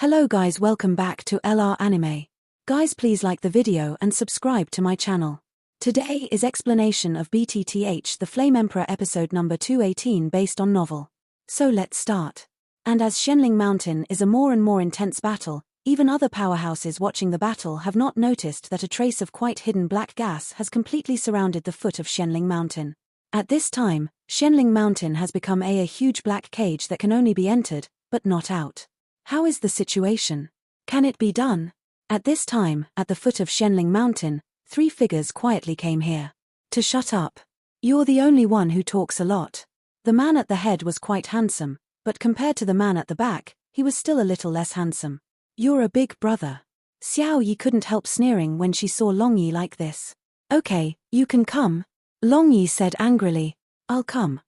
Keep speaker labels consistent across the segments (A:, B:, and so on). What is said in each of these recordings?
A: Hello guys, welcome back to LR Anime. Guys, please like the video and subscribe to my channel. Today is explanation of BTTH The Flame Emperor episode number 218 based on novel. So let's start. And as Shenling Mountain is a more and more intense battle, even other powerhouses watching the battle have not noticed that a trace of quite hidden black gas has completely surrounded the foot of Shenling Mountain. At this time, Shenling Mountain has become a huge black cage that can only be entered, but not out. How is the situation? Can it be done? At this time, at the foot of Shenling Mountain, three figures quietly came here. To shut up. You're the only one who talks a lot. The man at the head was quite handsome, but compared to the man at the back, he was still a little less handsome. You're a big brother. Xiao Yi couldn't help sneering when she saw Long Yi like this. Okay, you can come. Long Yi said angrily. I'll come.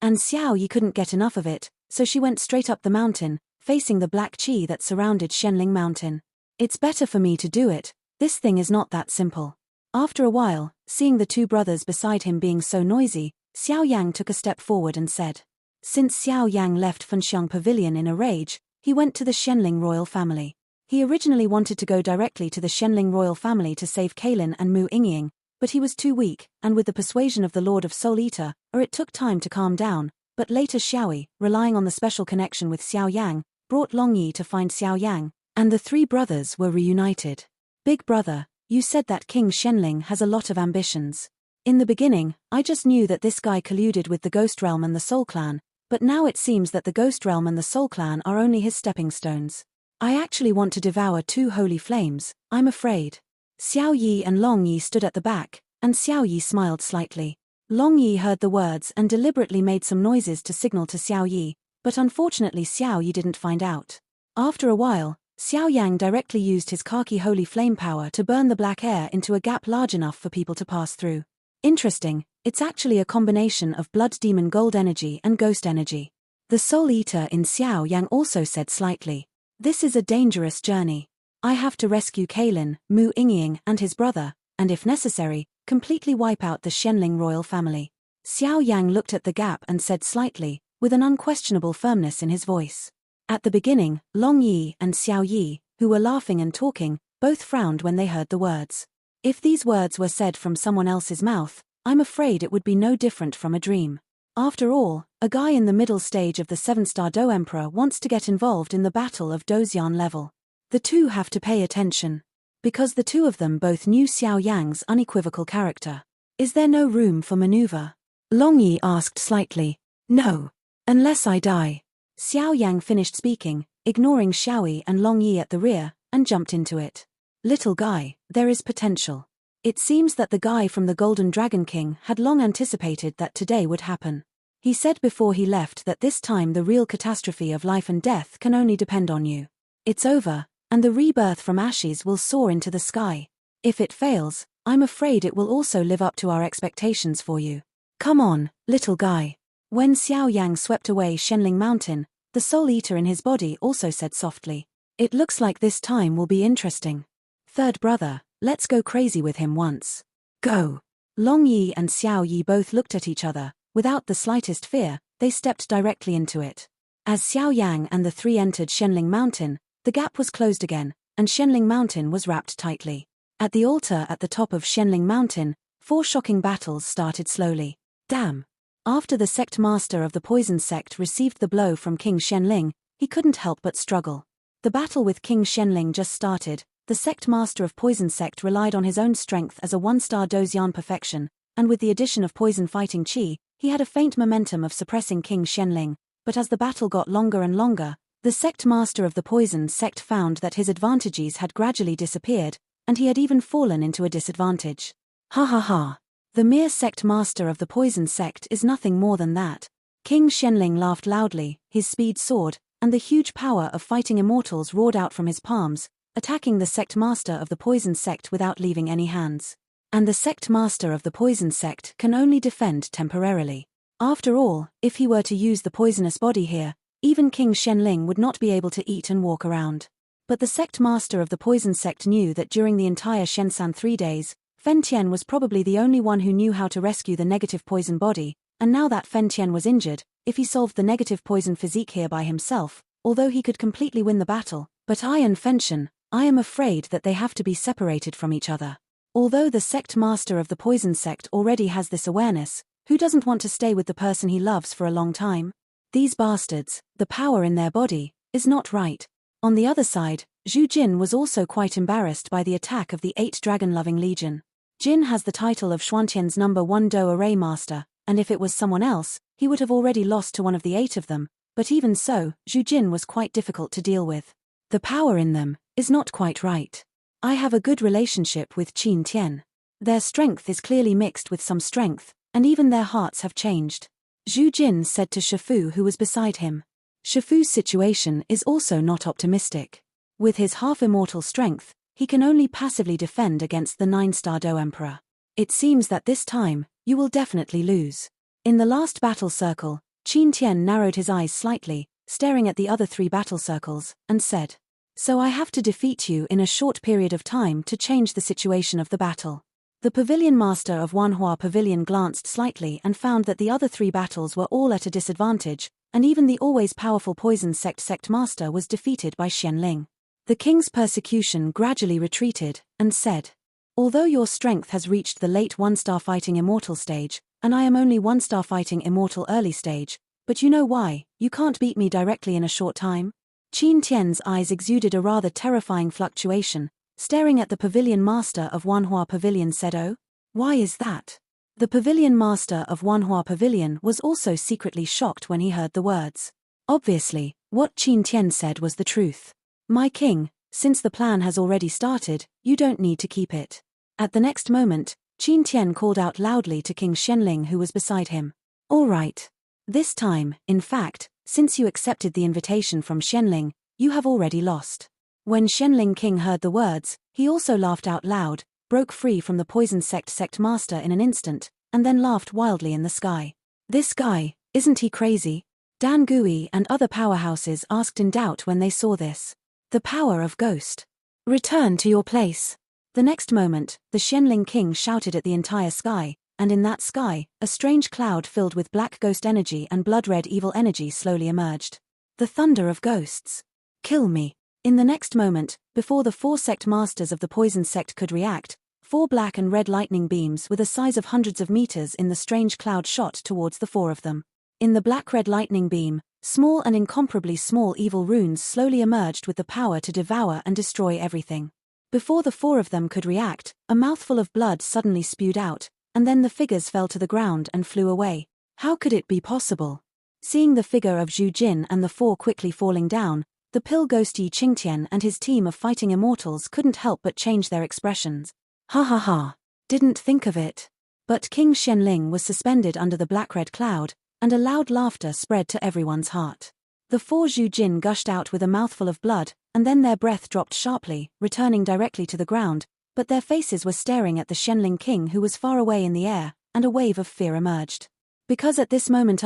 A: And Xiao Yi couldn't get enough of it, so she went straight up the mountain, facing the black chi that surrounded Shenling Mountain. It's better for me to do it, this thing is not that simple. After a while, seeing the two brothers beside him being so noisy, Xiao Yang took a step forward and said. Since Xiao Yang left Fenxiang Pavilion in a rage, he went to the Shenling royal family. He originally wanted to go directly to the Shenling royal family to save Kailin and Mu Yingying, but he was too weak, and with the persuasion of the Lord of Soul Eater, it took time to calm down, but later Xiao Yi, relying on the special connection with Xiao Yang, brought Long Yi to find Xiao Yang, and the three brothers were reunited. Big brother, you said that King Shenling has a lot of ambitions. In the beginning, I just knew that this guy colluded with the Ghost Realm and the Soul Clan, but now it seems that the Ghost Realm and the Soul Clan are only his stepping stones. I actually want to devour two holy flames, I'm afraid. Xiao Yi and Long Yi stood at the back, and Xiao Yi smiled slightly. Long Yi heard the words and deliberately made some noises to signal to Xiao Yi, but unfortunately Xiao Yi didn't find out. After a while, Xiao Yang directly used his khaki holy flame power to burn the black air into a gap large enough for people to pass through. Interesting, it's actually a combination of blood demon gold energy and ghost energy. The Soul Eater in Xiao Yang also said slightly. This is a dangerous journey. I have to rescue Kailin, Mu Yingying and his brother, and if necessary, completely wipe out the Shenling royal family. Xiao Yang looked at the gap and said slightly, with an unquestionable firmness in his voice. At the beginning, Long Yi and Xiao Yi, who were laughing and talking, both frowned when they heard the words. If these words were said from someone else's mouth, I'm afraid it would be no different from a dream. After all, a guy in the middle stage of the 7-star Do Emperor wants to get involved in the battle of Dozian level. The two have to pay attention. Because the two of them both knew Xiao Yang's unequivocal character. Is there no room for maneuver? Long Yi asked slightly. No. Unless I die. Xiao Yang finished speaking, ignoring Xiao Yi and Long Yi at the rear, and jumped into it. Little guy, there is potential. It seems that the guy from the Golden Dragon King had long anticipated that today would happen. He said before he left that this time the real catastrophe of life and death can only depend on you. It's over, and the rebirth from ashes will soar into the sky. If it fails, I'm afraid it will also live up to our expectations for you. Come on, little guy. When Xiao Yang swept away Shenling Mountain, the Soul Eater in his body also said softly. It looks like this time will be interesting. Third brother, let's go crazy with him once. Go. Long Yi and Xiao Yi both looked at each other, without the slightest fear, they stepped directly into it. As Xiao Yang and the three entered Shenling Mountain, the gap was closed again, and Shenling Mountain was wrapped tightly. At the altar at the top of Shenling Mountain, 4 shocking battles started slowly. Damn. After the sect master of the poison sect received the blow from King Shenling, he couldn't help but struggle. The battle with King Shenling just started. The sect master of poison sect relied on his own strength as a 1-star Dozian perfection, and with the addition of poison fighting chi, he had a faint momentum of suppressing King Shenling, but as the battle got longer and longer, the sect master of the poison sect found that his advantages had gradually disappeared, and he had even fallen into a disadvantage. Ha ha ha. The mere sect master of the poison sect is nothing more than that. King Shenling laughed loudly, his speed soared, and the huge power of fighting immortals roared out from his palms, attacking the sect master of the poison sect without leaving any hands. And the sect master of the poison sect can only defend temporarily. After all, if he were to use the poisonous body here, even King Shenling would not be able to eat and walk around. But the sect master of the poison sect knew that during the entire Shensan 3 days, Fen Tian was probably the only one who knew how to rescue the negative poison body, and now that Fen Tian was injured, if he solved the negative poison physique here by himself, although he could completely win the battle, but I and Fenshen, I am afraid that they have to be separated from each other. Although the sect master of the poison sect already has this awareness, who doesn't want to stay with the person he loves for a long time? These bastards, the power in their body, is not right. On the other side, Zhu Jin was also quite embarrassed by the attack of the 8 dragon-loving legion. Jin has the title of Xuantian's #1 Do Array Master, and if it was someone else, he would have already lost to one of the 8 of them, but even so, Zhu Jin was quite difficult to deal with. The power in them is not quite right. I have a good relationship with Qin Tian. Their strength is clearly mixed with some strength, and even their hearts have changed. Zhu Jin said to Shifu, who was beside him. Shifu's situation is also not optimistic. With his half-immortal strength, he can only passively defend against the 9-star Do Emperor. It seems that this time, you will definitely lose. In the last battle circle, Qin Tian narrowed his eyes slightly, staring at the other 3 battle circles, and said, "So I have to defeat you in a short period of time to change the situation of the battle." The pavilion master of Wanhua Pavilion glanced slightly and found that the other 3 battles were all at a disadvantage, and even the always powerful poison sect master was defeated by Xianling. The king's persecution gradually retreated, and said, "Although your strength has reached the late 1-star fighting immortal stage, and I am only 1-star fighting immortal early stage, but you know why, you can't beat me directly in a short time?" Qin Tian's eyes exuded a rather terrifying fluctuation, staring at the pavilion master of Wanhua Pavilion said, "Oh? Why is that?" The pavilion master of Wanhua Pavilion was also secretly shocked when he heard the words. Obviously, what Qin Tian said was the truth. "My king, since the plan has already started, you don't need to keep it." At the next moment, Qin Tian called out loudly to King Xianling, who was beside him. "All right. This time, in fact, since you accepted the invitation from Xianling, you have already lost." When Xianling King heard the words, he also laughed out loud, broke free from the poison sect master in an instant, and then laughed wildly in the sky. "This guy, isn't he crazy?" Dan Gui and other powerhouses asked in doubt when they saw this. The power of Ghost. "Return to your place." The next moment, the Xianling King shouted at the entire sky, and in that sky, a strange cloud filled with black ghost energy and blood-red evil energy slowly emerged. The thunder of ghosts. "Kill me." In the next moment, before the 4 sect masters of the poison sect could react, 4 black and red lightning beams with a size of hundreds of meters in the strange cloud shot towards the 4 of them. In the black-red lightning beam, small and incomparably small evil runes slowly emerged with the power to devour and destroy everything. Before the 4 of them could react, a mouthful of blood suddenly spewed out, and then the figures fell to the ground and flew away. How could it be possible? Seeing the figure of Zhu Jin and the 4 quickly falling down, the pill ghost Yi Qingtian and his team of fighting immortals couldn't help but change their expressions. "Ha ha ha. Didn't think of it." But King Xianling was suspended under the black-red cloud, and a loud laughter spread to everyone's heart. The 4 Zhu Jin gushed out with a mouthful of blood, and then their breath dropped sharply, returning directly to the ground, but their faces were staring at the Xianling King, who was far away in the air, and a wave of fear emerged. Because at this moment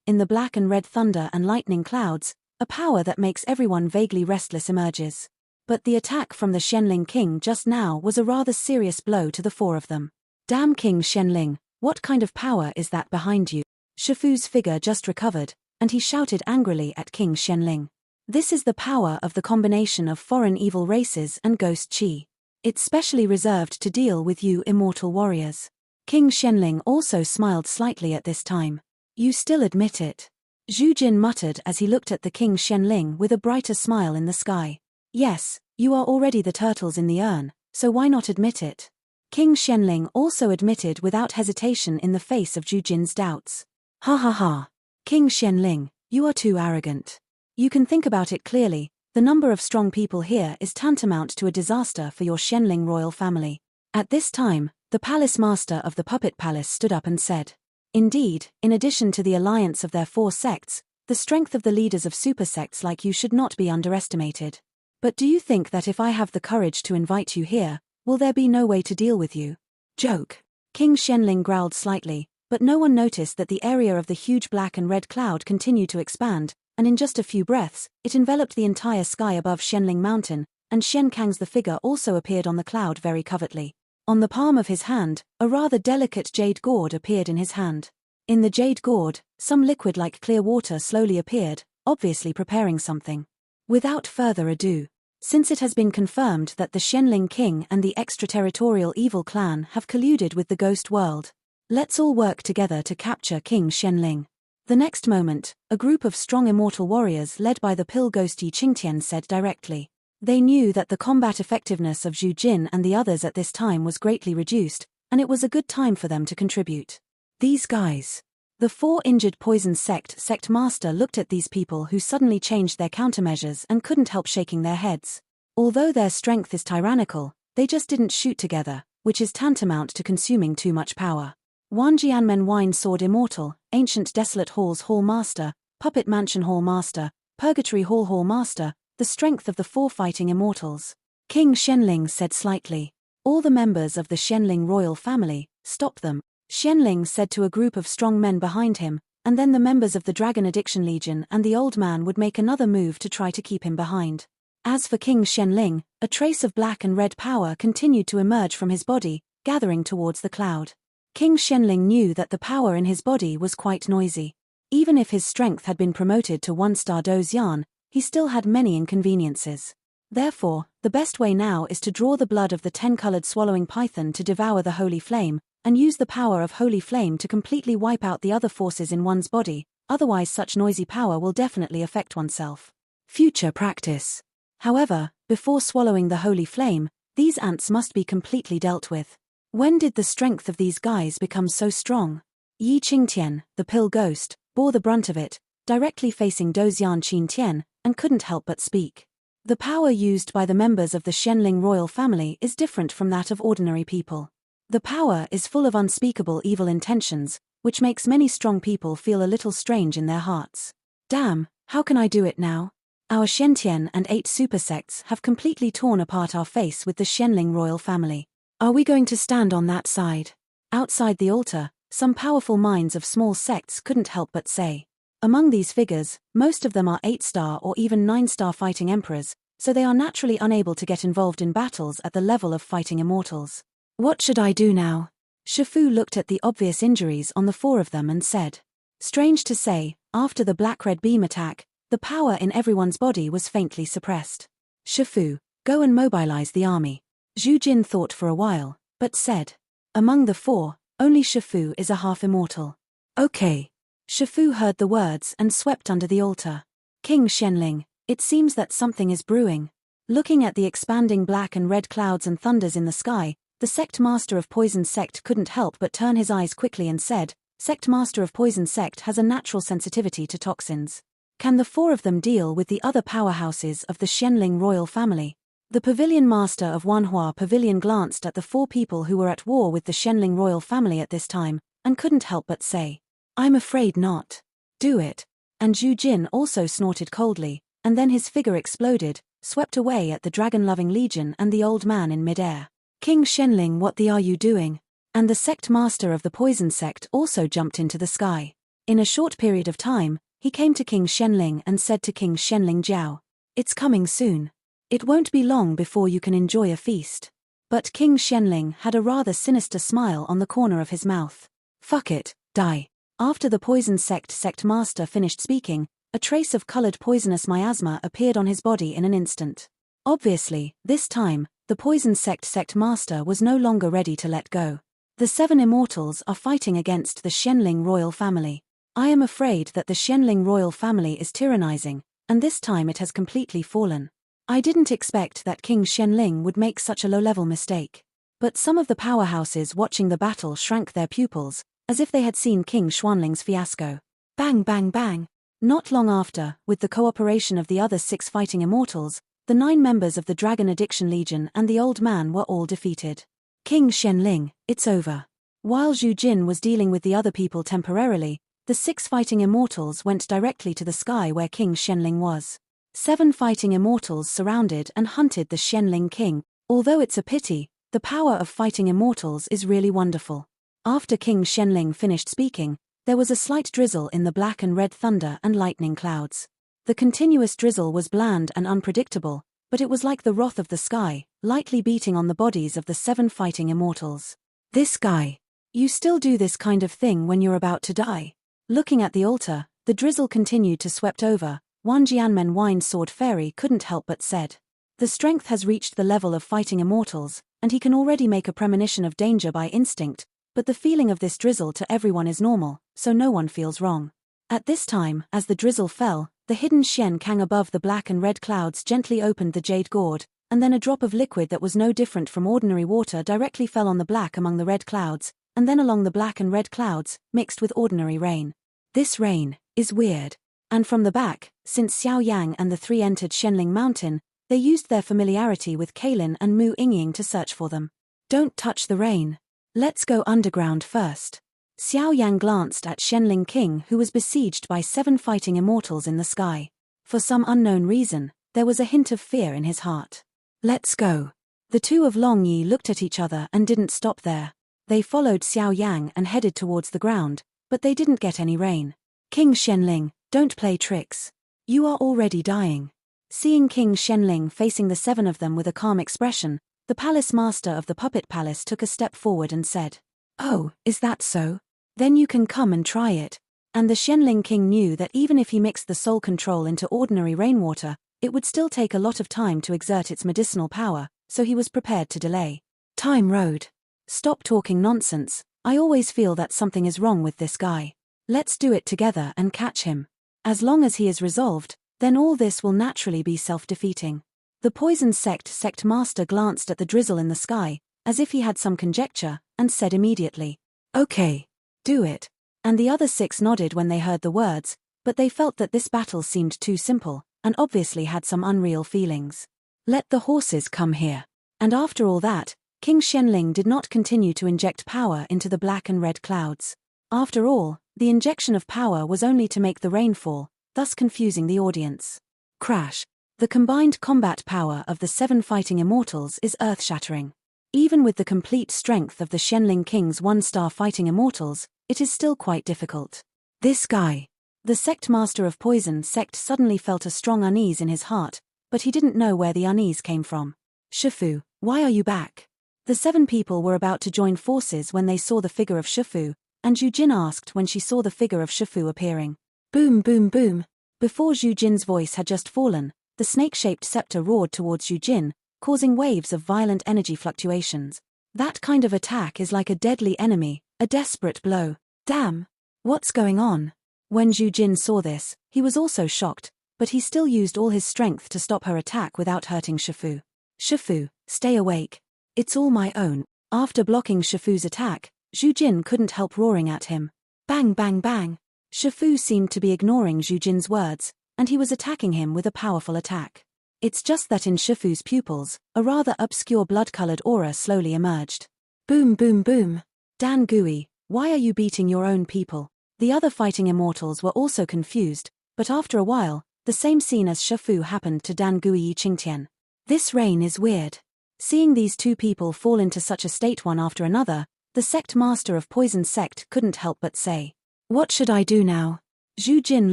A: in the black and red thunder and lightning clouds, a power that makes everyone vaguely restless emerges. But the attack from the Xianling King just now was a rather serious blow to the 4 of them. "Damn King Xianling, what kind of power is that behind you?" Shifu's figure just recovered, and he shouted angrily at King Xianling. "This is the power of the combination of foreign evil races and ghost chi. It's specially reserved to deal with you immortal warriors." King Xianling also smiled slightly at this time. "You still admit it?" Zhu Jin muttered as he looked at the King Xianling with a brighter smile in the sky. "Yes, you are already the turtles in the urn, so why not admit it?" King Xianling also admitted without hesitation in the face of Zhu Jin's doubts. "Ha ha ha. King Xianling, you are too arrogant. You can think about it clearly, the number of strong people here is tantamount to a disaster for your Xianling royal family." At this time, the palace master of the puppet palace stood up and said, "Indeed, in addition to the alliance of their 4 sects, the strength of the leaders of super sects like you should not be underestimated. But do you think that if I have the courage to invite you here, will there be no way to deal with you?" "Joke." King Xianling growled slightly, but no one noticed that the area of the huge black and red cloud continued to expand, and in just a few breaths, it enveloped the entire sky above Xianling Mountain, and Xian Kang's the figure also appeared on the cloud very covertly. On the palm of his hand, a rather delicate jade gourd appeared in his hand. In the jade gourd, some liquid like clear water slowly appeared, obviously preparing something. Without further ado, since it has been confirmed that the Xianling King and the extraterritorial evil clan have colluded with the ghost world, let's all work together to capture King Xianling. The next moment, a group of strong immortal warriors led by the pill ghost Yi Qingtian said directly. They knew that the combat effectiveness of Zhu Jin and the others at this time was greatly reduced, and it was a good time for them to contribute. These guys. The 4 injured poison sect master looked at these people who suddenly changed their countermeasures and couldn't help shaking their heads. Although their strength is tyrannical, they just didn't shoot together, which is tantamount to consuming too much power. Wanjianmen Wine Sword Immortal, Ancient Desolate Halls Hall Master, Puppet Mansion Hall Master, Purgatory Hall Master, the strength of the 4 fighting immortals. King Xianling said slightly. All the members of the Xianling royal family, stop them. Xianling said to a group of strong men behind him, and then the members of the Dragon Addiction Legion and the old man would make another move to try to keep him behind. As for King Xianling, a trace of black and red power continued to emerge from his body, gathering towards the cloud. King Xianling knew that the power in his body was quite noisy. Even if his strength had been promoted to 1-star Yan, he still had many inconveniences. Therefore, the best way now is to draw the blood of the 10-colored swallowing python to devour the holy flame, and use the power of holy flame to completely wipe out the other forces in one's body, otherwise such noisy power will definitely affect oneself. Future practice. However, before swallowing the holy flame, these ants must be completely dealt with. When did the strength of these guys become so strong? Yi Qingtian, the pill ghost, bore the brunt of it, directly facing Dozian Qingtian, and couldn't help but speak. The power used by the members of the Xianling royal family is different from that of ordinary people. The power is full of unspeakable evil intentions, which makes many strong people feel a little strange in their hearts. Damn, how can I do it now? Our Xiantian and 8 super sects have completely torn apart our face with the Xianling royal family. Are we going to stand on that side? Outside the altar, some powerful minds of small sects couldn't help but say. Among these figures, most of them are 8-star or even 9-star fighting emperors, so they are naturally unable to get involved in battles at the level of fighting immortals. What should I do now? Shifu looked at the obvious injuries on the 4 of them and said. Strange to say, after the black-red beam attack, the power in everyone's body was faintly suppressed. Shifu, go and mobilize the army. Zhu Jin thought for a while, but said. Among the 4, only Shifu is a half-immortal. Okay. Shifu heard the words and swept under the altar. King Xianling, it seems that something is brewing. Looking at the expanding black and red clouds and thunders in the sky, the sect master of Poison Sect couldn't help but turn his eyes quickly and said, Sect master of Poison Sect has a natural sensitivity to toxins. Can the 4 of them deal with the other powerhouses of the Xianling royal family? The pavilion master of Wanhua Pavilion glanced at the 4 people who were at war with the Xianling royal family at this time, and couldn't help but say, I'm afraid not. Do it. And Zhu Jin also snorted coldly, and then his figure exploded, swept away at the dragon-loving legion and the old man in midair. King Xianling, what are you doing? And the sect master of the poison sect also jumped into the sky. In a short period of time, he came to King Xianling and said to King Xianling Jiao, it's coming soon. It won't be long before you can enjoy a feast. But King Xianling had a rather sinister smile on the corner of his mouth. Fuck it, die. After the poison sect master finished speaking, a trace of colored poisonous miasma appeared on his body in an instant. Obviously, this time, the poison sect master was no longer ready to let go. The 7 immortals are fighting against the Xianling royal family. I am afraid that the Xianling royal family is tyrannizing, and this time it has completely fallen. I didn't expect that King Xianling would make such a low-level mistake. But some of the powerhouses watching the battle shrank their pupils, as if they had seen King Xuanling's fiasco. Bang bang bang. Not long after, with the cooperation of the other 6 fighting immortals, the 9 members of the Dragon Addiction Legion and the old man were all defeated. King Xianling, it's over. While Zhu Jin was dealing with the other people temporarily, the 6 fighting immortals went directly to the sky where King Xianling was. 7 fighting immortals surrounded and hunted the Xianling king. Although it's a pity, the power of fighting immortals is really wonderful. After King Xianling finished speaking, there was a slight drizzle in the black and red thunder and lightning clouds. The continuous drizzle was bland and unpredictable, but it was like the wrath of the sky, lightly beating on the bodies of the 7 fighting immortals. This guy. You still do this kind of thing when you're about to die? Looking at the altar, the drizzle continued to swept over, Wan Jianmen Wine Sword Fairy couldn't help but said. The strength has reached the level of fighting immortals, and he can already make a premonition of danger by instinct, but the feeling of this drizzle to everyone is normal, so no one feels wrong. At this time, as the drizzle fell, the hidden Xian Kang above the black and red clouds gently opened the jade gourd, and then a drop of liquid that was no different from ordinary water directly fell on the black among the red clouds, and then along the black and red clouds, mixed with ordinary rain. This rain is weird. And from the back, since Xiao Yang and the three entered Shenling Mountain, they used their familiarity with Kaelin and Mu Yingying to search for them. Don't touch the rain. Let's go underground first. Xiao Yang glanced at Shenling King, who was besieged by 7 fighting immortals in the sky. For some unknown reason, there was a hint of fear in his heart. Let's go. The two of Long Yi looked at each other and didn't stop there. They followed Xiao Yang and headed towards the ground, but they didn't get any rain. King Shenling, don't play tricks. You are already dying. Seeing King Shenling facing the 7 of them with a calm expression, the palace master of the puppet palace took a step forward and said, "Oh, is that so? Then you can come and try it." And the Shenling King knew that even if he mixed the soul control into ordinary rainwater, it would still take a lot of time to exert its medicinal power, so he was prepared to delay. Time Road. Stop talking nonsense. I always feel that something is wrong with this guy. Let's do it together and catch him. As long as he is resolved, then all this will naturally be self-defeating. The Poison Sect master glanced at the drizzle in the sky, as if he had some conjecture, and said immediately, "Okay. Do it." And the other 6 nodded when they heard the words, but they felt that this battle seemed too simple, and obviously had some unreal feelings. Let the horses come here. And after all that, King Shenling did not continue to inject power into the black and red clouds. After all, the injection of power was only to make the rain fall, thus confusing the audience. Crash. The combined combat power of the 7 fighting immortals is earth-shattering. Even with the complete strength of the Shenling King's 1-star fighting immortals, it is still quite difficult. This guy. The sect master of Poison Sect suddenly felt a strong unease in his heart, but he didn't know where the unease came from. Shifu, why are you back? The 7 people were about to join forces when they saw the figure of Shifu, and Zhu Jin asked when she saw the figure of Shifu appearing. Boom boom boom. Before Zhu Jin's voice had just fallen, the snake-shaped scepter roared towards Zhu Jin, causing waves of violent energy fluctuations. That kind of attack is like a deadly enemy, a desperate blow. Damn! What's going on? When Zhu Jin saw this, he was also shocked, but he still used all his strength to stop her attack without hurting Shifu. Shifu, stay awake. It's all my own. After blocking Shifu's attack, Zhu Jin couldn't help roaring at him. Bang bang bang. Shifu seemed to be ignoring Zhu Jin's words, and he was attacking him with a powerful attack. It's just that in Shifu's pupils, a rather obscure blood-colored aura slowly emerged. Boom boom boom. Dan Gui, why are you beating your own people? The other fighting immortals were also confused, but after a while, the same scene as Shifu happened to Dan Gui Qingtian. This rain is weird. Seeing these 2 people fall into such a state one after another, the sect master of Poison Sect couldn't help but say, "What should I do now?" Zhu Jin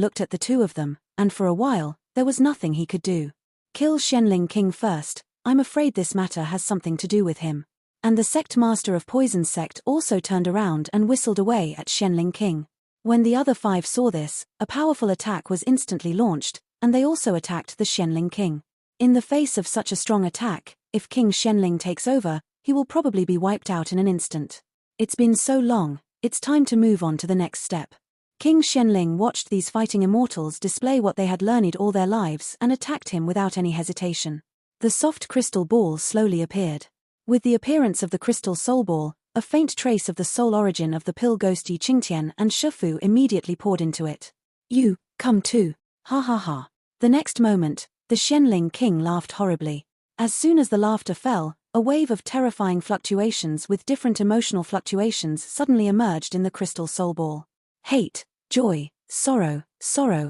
A: looked at the 2 of them, and for a while, there was nothing he could do. Kill Shenling King first. I'm afraid this matter has something to do with him. And the sect master of Poison Sect also turned around and whistled away at Shenling King. When the other 5 saw this, a powerful attack was instantly launched, and they also attacked the Shenling King. In the face of such a strong attack, if King Shenling takes over, he will probably be wiped out in an instant. It's been so long, it's time to move on to the next step. King Shenling watched these fighting immortals display what they had learned all their lives and attacked him without any hesitation. The soft crystal ball slowly appeared. With the appearance of the crystal soul ball, a faint trace of the soul origin of the pill ghost Yi Qingtian and Shifu immediately poured into it. You, come too. Ha ha ha. The next moment, the Shenling King laughed horribly. As soon as the laughter fell, a wave of terrifying fluctuations with different emotional fluctuations suddenly emerged in the crystal soul ball. Hate, joy, sorrow,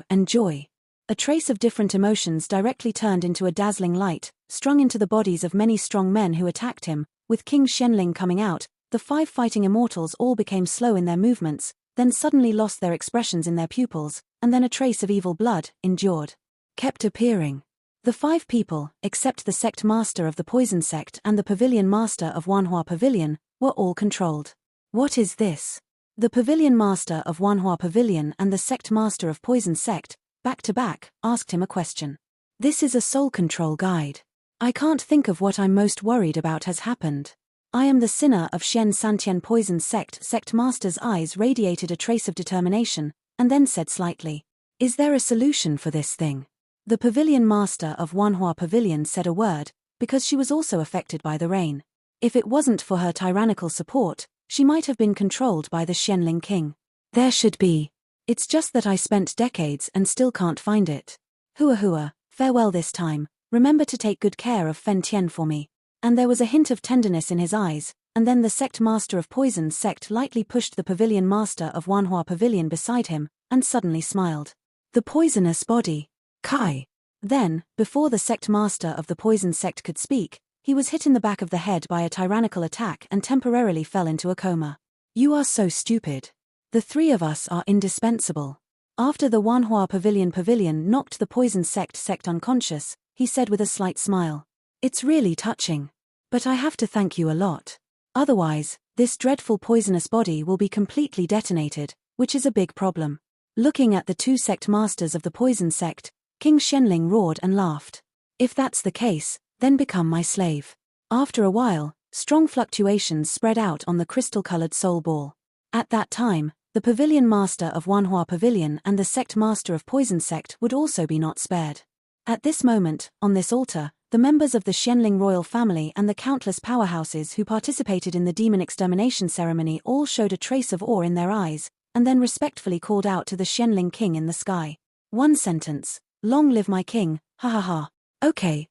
A: and joy. A trace of different emotions directly turned into a dazzling light, strung into the bodies of many strong men who attacked him. With King Shenling coming out, the 5 fighting immortals all became slow in their movements, then suddenly lost their expressions in their pupils, and then a trace of evil blood endured. Kept appearing. The 5 people, except the sect master of the Poison Sect and the pavilion master of Wanhua Pavilion, were all controlled. What is this? The pavilion master of Wanhua Pavilion and the sect master of Poison Sect, back to back, asked him a question. This is a soul control guide. I can't think of what I'm most worried about has happened. I am the sinner of Shen Santian poisoned sect. Sect master's eyes radiated a trace of determination, and then said slightly, "Is there a solution for this thing?" The pavilion master of Wanhua Pavilion said a word, because she was also affected by the rain. If it wasn't for her tyrannical support, she might have been controlled by the Shenling King. There should be. It's just that I spent decades and still can't find it. Hua hua, farewell this time, remember to take good care of Fen Tian for me. And there was a hint of tenderness in his eyes, and then the sect master of Poison's sect lightly pushed the pavilion master of Wanhua Pavilion beside him, and suddenly smiled. The poisonous body. Kai. Then, before the sect master of the Poison sect could speak, he was hit in the back of the head by a tyrannical attack and temporarily fell into a coma. You are so stupid. The three of us are indispensable. After the Wanhua Pavilion knocked the Poison sect unconscious, he said with a slight smile. It's really touching. But I have to thank you a lot. Otherwise, this dreadful poisonous body will be completely detonated, which is a big problem. Looking at the two sect masters of the Poison sect, King Shenling roared and laughed. If that's the case, then become my slave. After a while, strong fluctuations spread out on the crystal-colored soul ball. At that time, the pavilion master of Wanhua Pavilion and the sect master of Poison sect would also be not spared. At this moment, on this altar, the members of the Shenling royal family and the countless powerhouses who participated in the demon extermination ceremony all showed a trace of awe in their eyes, and then respectfully called out to the Shenling king in the sky. One sentence. Long live my king, ha ha ha. Okay.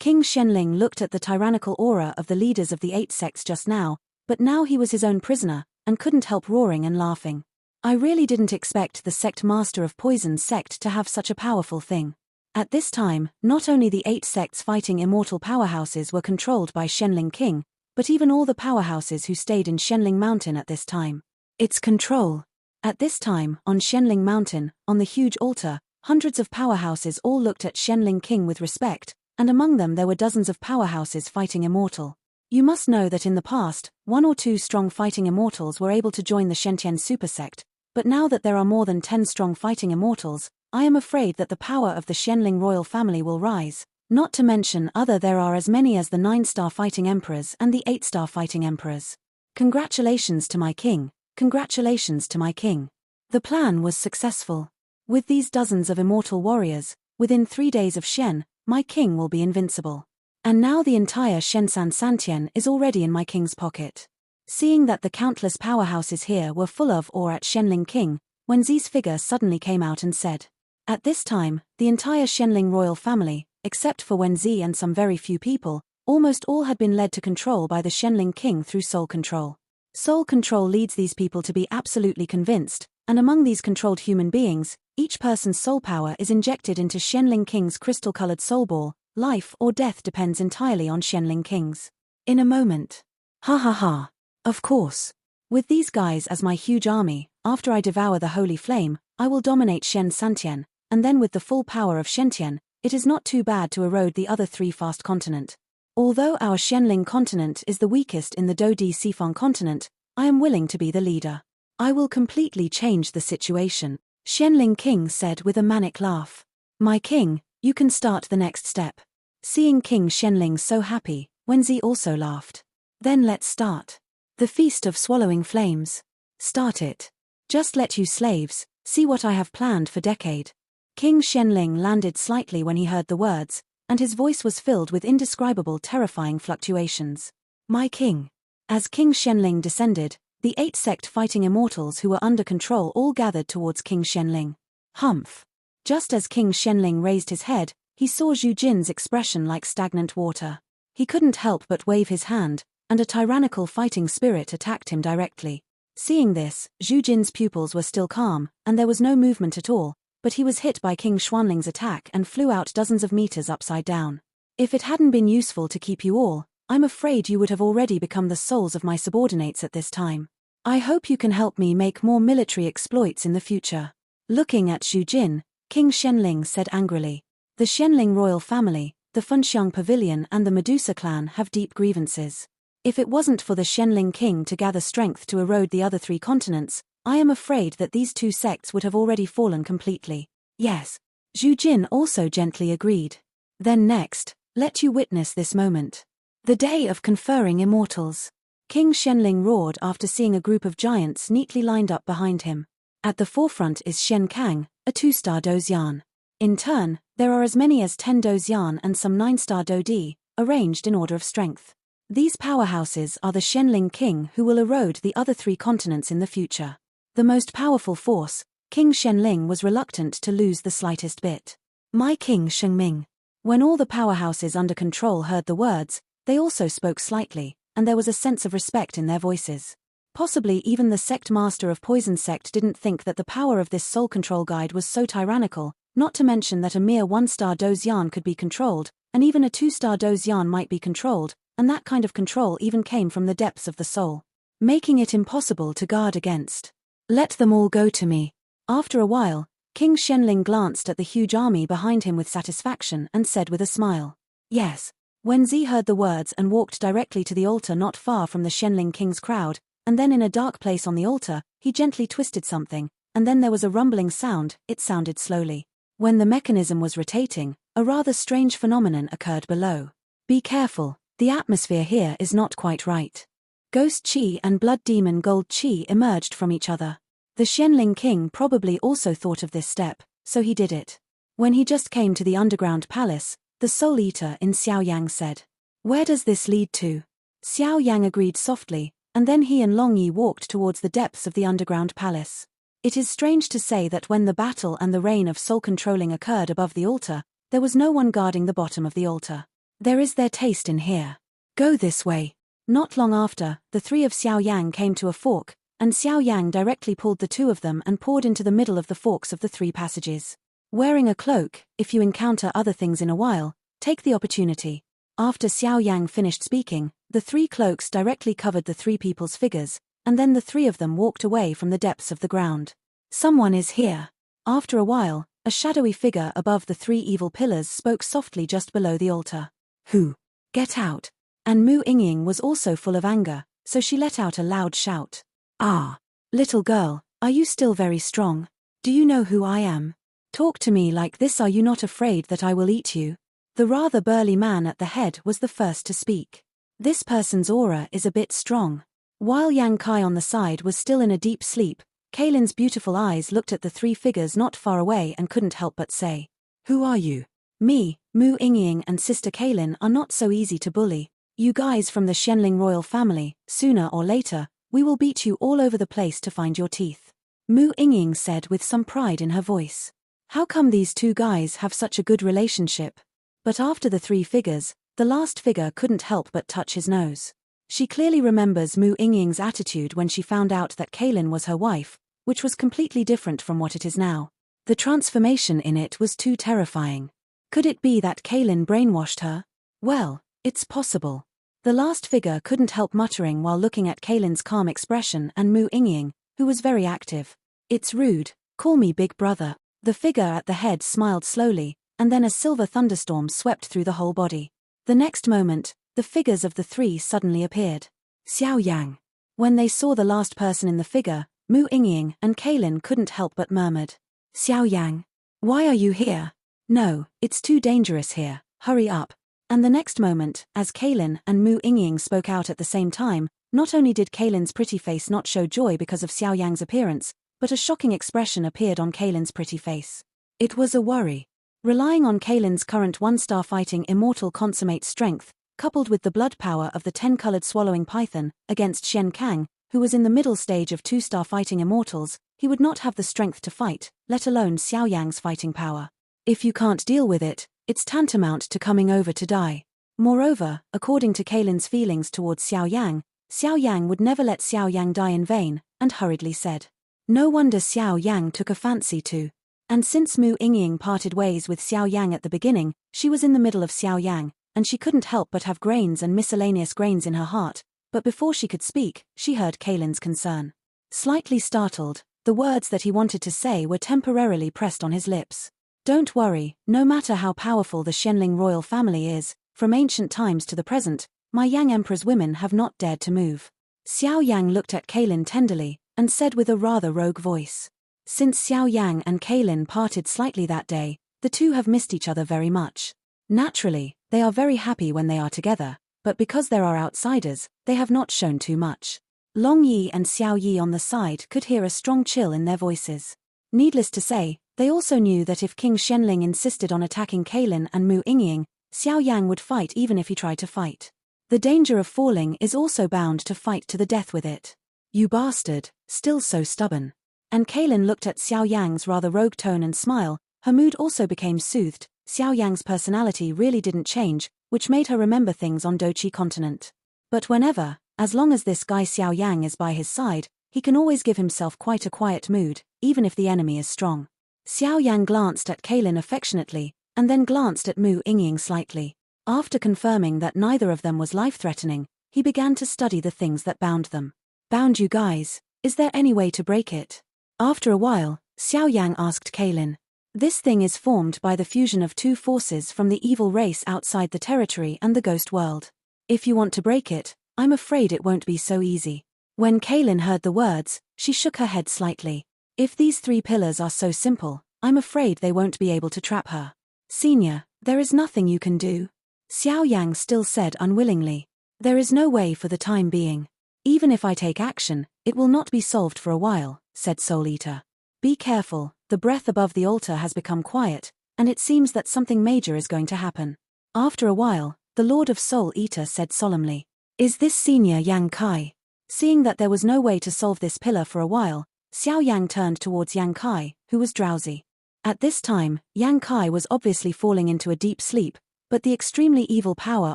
A: King Shenling looked at the tyrannical aura of the leaders of the 8 sects just now, but now he was his own prisoner, and couldn't help roaring and laughing. I really didn't expect the sect master of Poison's sect to have such a powerful thing. At this time, not only the 8 sects fighting immortal powerhouses were controlled by Shenling King, but even all the powerhouses who stayed in Shenling Mountain at this time. Its control. At this time, on Shenling Mountain, on the huge altar, hundreds of powerhouses all looked at Shenling King with respect, and among them there were dozens of powerhouses fighting immortal. You must know that in the past, 1 or 2 strong fighting immortals were able to join the Shentian super sect, but now that there are more than 10 strong fighting immortals, I am afraid that the power of the Shenling royal family will rise, not to mention there are as many as the 9-star fighting emperors and the 8-star fighting emperors. Congratulations to my king, congratulations to my king. The plan was successful. With these dozens of immortal warriors, within 3 days of Shen, my king will be invincible. And now the entire Shensan Santian is already in my king's pocket. Seeing that the countless powerhouses here were full of awe at Shenling King, Wenzi's figure suddenly came out and said. At this time, the entire Shenling royal family, except for Wenzi and some very few people, almost all had been led to control by the Shenling King through soul control. Soul control leads these people to be absolutely convinced, and among these controlled human beings, each person's soul power is injected into Shenling King's crystal-colored soul ball. Life or death depends entirely on Shenling King's. In a moment. Ha ha ha. Of course. With these guys as my huge army, after I devour the holy flame, I will dominate Shen Santian, and then with the full power of Shentian, it is not too bad to erode the other 3 fast continent. Although our Shenling continent is the weakest in the Dodi Sifong continent, I am willing to be the leader. I will completely change the situation, Shenling King said with a manic laugh. My king, you can start the next step. Seeing King Shenling so happy, Wenzi also laughed. Then let's start. The Feast of Swallowing Flames. Start it. Just let you slaves, see what I have planned for decade. King Shenling landed slightly when he heard the words, and his voice was filled with indescribable terrifying fluctuations. My king. As King Shenling descended, the 8 sect fighting immortals who were under control all gathered towards King Shenling. Humph. Just as King Shenling raised his head, he saw Zhu Jin's expression like stagnant water. He couldn't help but wave his hand, and a tyrannical fighting spirit attacked him directly. Seeing this, Zhu Jin's pupils were still calm, and there was no movement at all, but he was hit by King Xuanling's attack and flew out dozens of meters upside down. If it hadn't been useful to keep you all, I'm afraid you would have already become the souls of my subordinates at this time. I hope you can help me make more military exploits in the future. Looking at Zhu Jin, King Shenling said angrily. The Shenling royal family, the Funxiang Pavilion and the Medusa clan have deep grievances. If it wasn't for the Shenling King to gather strength to erode the other 3 continents, I am afraid that these 2 sects would have already fallen completely. Yes. Zhu Jin also gently agreed. Then next, let you witness this moment. The day of conferring immortals. King Shenling roared after seeing a group of giants neatly lined up behind him. At the forefront is Shen Kang, a 2-star Dozian. In turn, there are as many as 10 Dozian and some 9-star Dodi, arranged in order of strength. These powerhouses are the Shenling King who will erode the other 3 continents in the future. The most powerful force, King Shenling was reluctant to lose the slightest bit. My King Shengming. When all the powerhouses under control heard the words, they also spoke slightly, and there was a sense of respect in their voices. Possibly even the sect master of Poison Sect didn't think that the power of this soul control guide was so tyrannical, not to mention that a mere 1-star Dozian could be controlled, and even a 2-star Dozian might be controlled, and that kind of control even came from the depths of the soul, making it impossible to guard against. Let them all go to me. After a while, King Shenling glanced at the huge army behind him with satisfaction and said with a smile, yes. When Zi heard the words and walked directly to the altar not far from the Shenling King's crowd, and then in a dark place on the altar, he gently twisted something, and then there was a rumbling sound. It sounded slowly. When the mechanism was rotating, a rather strange phenomenon occurred below. Be careful, the atmosphere here is not quite right. Ghost Qi and Blood Demon Gold Qi emerged from each other. The Shenling King probably also thought of this step, so he did it. When he just came to the underground palace, the Soul Eater in Xiao Yang said, where does this lead to? Xiao Yang agreed softly, and then he and Long Yi walked towards the depths of the underground palace. It is strange to say that when the battle and the reign of soul controlling occurred above the altar, there was no one guarding the bottom of the altar. There is their taste in here. Go this way. Not long after, the 3 of Xiao Yang came to a fork, and Xiao Yang directly pulled the 2 of them and poured into the middle of the forks of the 3 passages. Wearing a cloak, if you encounter other things in a while, take the opportunity. After Xiao Yang finished speaking, the 3 cloaks directly covered the 3 people's figures, and then the 3 of them walked away from the depths of the ground. Someone is here. After a while, a shadowy figure above the 3 evil pillars spoke softly just below the altar. Who? Get out. And Mu Yingying was also full of anger, so she let out a loud shout. Ah, little girl, are you still very strong? Do you know who I am? Talk to me like this. Are you not afraid that I will eat you? The rather burly man at the head was the first to speak. This person's aura is a bit strong. While Yang Kai on the side was still in a deep sleep, Kaylin's beautiful eyes looked at the 3 figures not far away and couldn't help but say, who are you? Me, Mu Yingying and Sister Kaylin are not so easy to bully. You guys from the Shenling royal family, sooner or later, we will beat you all over the place to find your teeth. Mu Yingying said with some pride in her voice. How come these 2 guys have such a good relationship? But after the 3 figures, the last figure couldn't help but touch his nose. She clearly remembers Mu Yingying's attitude when she found out that Kaylin was her wife, which was completely different from what it is now. The transformation in it was too terrifying. Could it be that Kaylin brainwashed her? Well, it's possible. The last figure couldn't help muttering while looking at Kaylin's calm expression and Mu Yingying, who was very active. It's rude, call me big brother. The figure at the head smiled slowly, and then a silver thunderstorm swept through the whole body. The next moment, the figures of the 3 suddenly appeared. Xiao Yang. When they saw the last person in the figure, Mu Yingying and Kaylin couldn't help but murmured. Xiao Yang. Why are you here? No, it's too dangerous here, hurry up. And the next moment, as Kaylin and Mu Yingying spoke out at the same time, not only did Kaylin's pretty face not show joy because of Xiao Yang's appearance, but a shocking expression appeared on Kaylin's pretty face. It was a worry. Relying on Kaylin's current 1-star fighting immortal consummate strength, coupled with the blood power of the 10-colored swallowing python, against Shen Kang, who was in the middle stage of 2-star fighting immortals, he would not have the strength to fight, let alone Xiao Yang's fighting power. If you can't deal with it, it's tantamount to coming over to die. Moreover, according to Kaylin's feelings towards Xiao Yang would never let Xiao Yang die in vain, and hurriedly said. No wonder Xiao Yang took a fancy to. And since Mu Yingying parted ways with Xiao Yang at the beginning, she was in the middle of Xiao Yang, and she couldn't help but have grains and miscellaneous grains in her heart, but before she could speak, she heard Kaylin's concern. Slightly startled, the words that he wanted to say were temporarily pressed on his lips. Don't worry, no matter how powerful the Shenling royal family is, from ancient times to the present, my Yang Emperor's women have not dared to move. Xiao Yang looked at Kaylin tenderly, and said with a rather rogue voice. Since Xiao Yang and Kaylin parted slightly that day, the two have missed each other very much. Naturally, they are very happy when they are together, but because there are outsiders, they have not shown too much. Long Yi and Xiao Yi on the side could hear a strong chill in their voices. Needless to say, they also knew that if King Shenling insisted on attacking Kaylin and Mu Yingying, Xiao Yang would fight even if he tried to fight. The danger of falling is also bound to fight to the death with it. You bastard, still so stubborn. And Kaylin looked at Xiao Yang's rather rogue tone and smile. Her mood also became soothed. Xiao Yang's personality really didn't change, which made her remember things on Dochi continent. But whenever, as long as this guy Xiao Yang is by his side, he can always give himself quite a quiet mood, even if the enemy is strong. Xiao Yang glanced at Kaylin affectionately, and then glanced at Mu Yingying slightly. After confirming that neither of them was life-threatening, he began to study the things that bound them. Bound you guys, is there any way to break it? After a while, Xiao Yang asked Kaylin. This thing is formed by the fusion of two forces from the evil race outside the territory and the ghost world. If you want to break it, I'm afraid it won't be so easy. When Kaylin heard the words, she shook her head slightly. If these three pillars are so simple, I'm afraid they won't be able to trap her. Senior, there is nothing you can do. Xiao Yang still said unwillingly. There is no way for the time being. Even if I take action, it will not be solved for a while, said Soul Eater. Be careful, the breath above the altar has become quiet, and it seems that something major is going to happen. After a while, the Lord of Soul Eater said solemnly. Is this Senior Yang Kai? Seeing that there was no way to solve this pillar for a while, Xiao Yang turned towards Yang Kai, who was drowsy. At this time, Yang Kai was obviously falling into a deep sleep, but the extremely evil power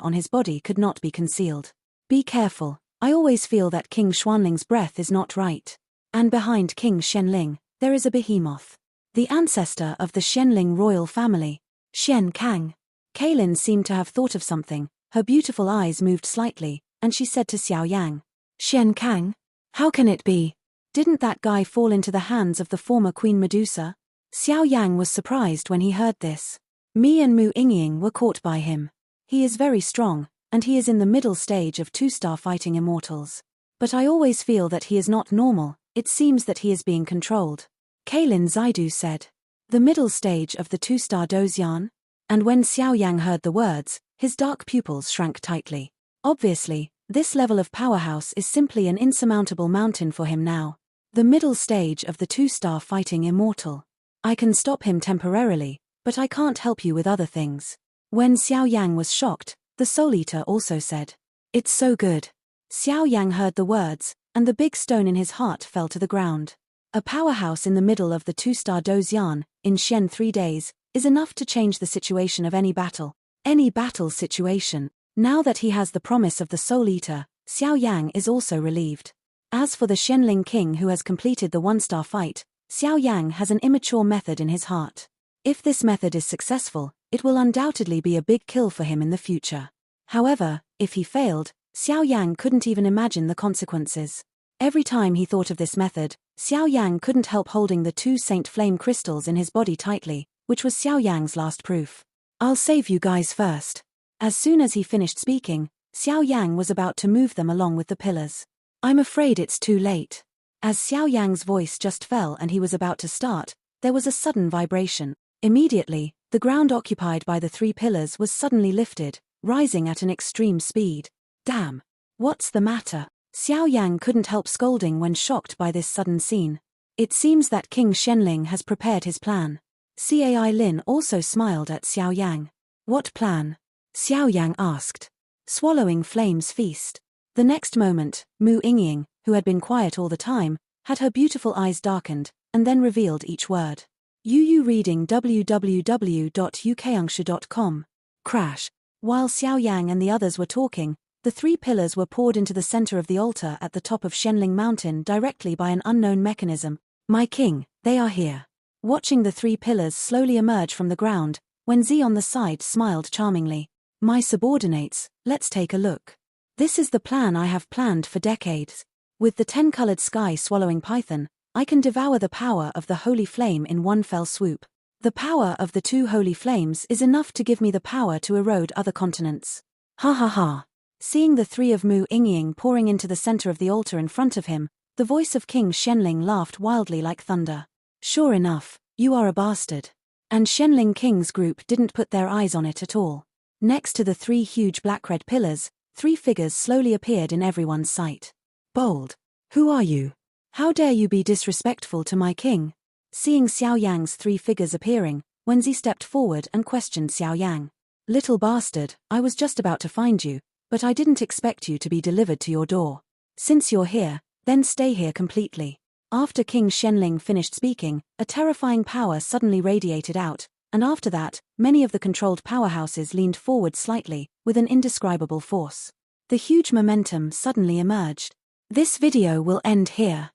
A: on his body could not be concealed. Be careful, I always feel that King Xuanling's breath is not right. And behind King Shenling, there is a behemoth. The ancestor of the Shenling royal family, Shen Kang. Kaylin seemed to have thought of something, her beautiful eyes moved slightly, and she said to Xiao Yang. Shen Kang? How can it be? Didn't that guy fall into the hands of the former Queen Medusa? Xiao Yang was surprised when he heard this. Me and Mu Yingying were caught by him. He is very strong, and he is in the middle stage of two-star fighting immortals. But I always feel that he is not normal, it seems that he is being controlled. Kaylin Zaidu said. The middle stage of the two-star Dozian? And when Xiao Yang heard the words, his dark pupils shrank tightly. Obviously, this level of powerhouse is simply an insurmountable mountain for him now. The middle stage of the two-star fighting immortal. I can stop him temporarily, but I can't help you with other things. When Xiao Yang was shocked, the Soul Eater also said. It's so good. Xiao Yang heard the words, and the big stone in his heart fell to the ground. A powerhouse in the middle of the two-star Dozian, in Shen 3 days, is enough to change the situation of any battle. Any battle situation. Now that he has the promise of the Soul Eater, Xiao Yang is also relieved. As for the Shenling King who has completed the one-star fight, Xiao Yang has an immature method in his heart. If this method is successful, it will undoubtedly be a big kill for him in the future. However, if he failed, Xiao Yang couldn't even imagine the consequences. Every time he thought of this method, Xiao Yang couldn't help holding the 2 Saint Flame crystals in his body tightly, which was Xiao Yang's last proof. I'll save you guys first. As soon as he finished speaking, Xiao Yang was about to move them along with the pillars. I'm afraid it's too late. As Xiao Yang's voice just fell and he was about to start, there was a sudden vibration. Immediately, the ground occupied by the 3 pillars was suddenly lifted, rising at an extreme speed. Damn! What's the matter? Xiao Yang couldn't help scolding when shocked by this sudden scene. It seems that King Shenling has prepared his plan. Cai Lin also smiled at Xiao Yang. What plan? Xiao Yang asked. Swallowing Flame's feast. The next moment, Mu Yingying, who had been quiet all the time, had her beautiful eyes darkened, and then revealed each word. Yu reading www.ukangshu.com. Crash. While Xiao Yang and the others were talking, the 3 pillars were poured into the center of the altar at the top of Shenling Mountain directly by an unknown mechanism. My king, they are here. Watching the 3 pillars slowly emerge from the ground, Wen Zi on the side smiled charmingly. My subordinates, let's take a look. This is the plan I have planned for decades. With the 10-colored sky swallowing python, I can devour the power of the holy flame in one fell swoop. The power of the 2 holy flames is enough to give me the power to erode other continents. Ha ha ha. Seeing the 3 of Mu Yingying pouring into the center of the altar in front of him, the voice of King Shenling laughed wildly like thunder. Sure enough, you are a bastard. And Shenling King's group didn't put their eyes on it at all. Next to the 3 huge black-red pillars, 3 figures slowly appeared in everyone's sight. Bold. Who are you? How dare you be disrespectful to my king? Seeing Xiao Yang's 3 figures appearing, Wenzi stepped forward and questioned Xiao Yang. Little bastard, I was just about to find you, but I didn't expect you to be delivered to your door. Since you're here, then stay here completely. After King Shenling finished speaking, a terrifying power suddenly radiated out, and after that, many of the controlled powerhouses leaned forward slightly, with an indescribable force. The huge momentum suddenly emerged. This video will end here.